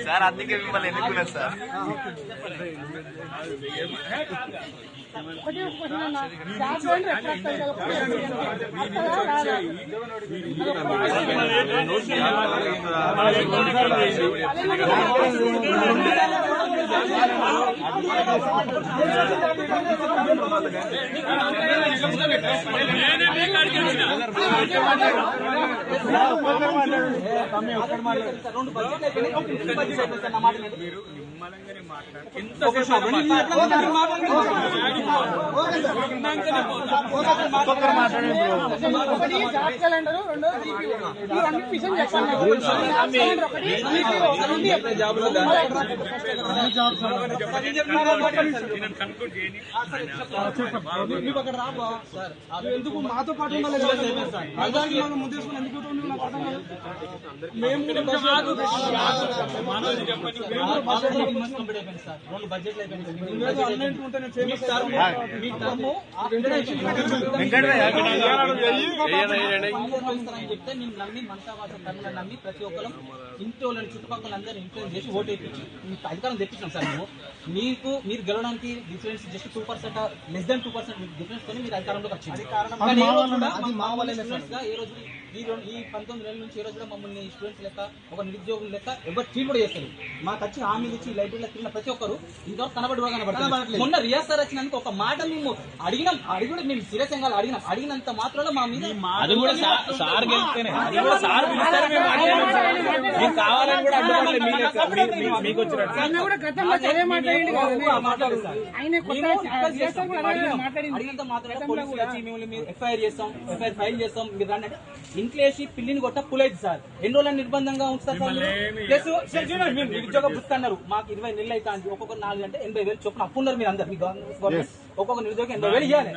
Sir అందుకే మిమ్మల్ని ఎన్నుకున్నారు సార్. ఎందుకు మాతో పాటు నమ్మి ప్రతి ఒక్కరు ఇంటి వాళ్ళని చుట్టుపక్కల అందరూ ఇన్ఫ్లుయెన్స్ చేసి ఓటు వేయించి అధికారం తెప్పించాం సార్. మీరు గెలవడానికి difference just 2%, less than 2% difference తోనే మీరు అధికారంలోకి వచ్చింది. ఏ రోజు ఈ 19 నెలల నుంచి ఏ రోజు కూడా మమ్మల్ని స్టూడెంట్స్ లెక్క ఒక నిరుద్యోగుల లెక్క ఎవరు ట్రీట్ కూడా చేస్తారు. మాకు వచ్చి హామీలు ఇచ్చి లైబ్రరీలో తిరిగిన ప్రతి ఒక్కరు ఇంతవరకు కనబడలేదు. మొన్న రియాజ్ సార్ వచ్చినందుకు ఒక మాట మేము అడిగినాం, మేము సీరియస్ గా అడిగినంత మాత్రంలో మా మీద అడిగినంత మాత్రం పోలీసులు వచ్చి మేము ఎఫ్ఐఆర్ చేస్తాం, ఎఫ్ఐఆర్ ఫైల్ చేస్తాం, మీరు రండి అంటే ఇంట్లో వేసి పిల్లిని కొట్ట పులైదు సార్. ఎన్ని రోజుల నిర్బంధంగా ఉంచుతారు సార్. ప్లస్ నిరుద్యోగ వృత్తి అన్నారు, మాకు 20 నెలలు అయితే ఒక్కొక్క 4 అంటే 80,000 చొప్పున అప్పున్నారు మీరు అందరు. ఒక్కొక్క నిరుద్యోగం 80,000 ఇవ్వాలి.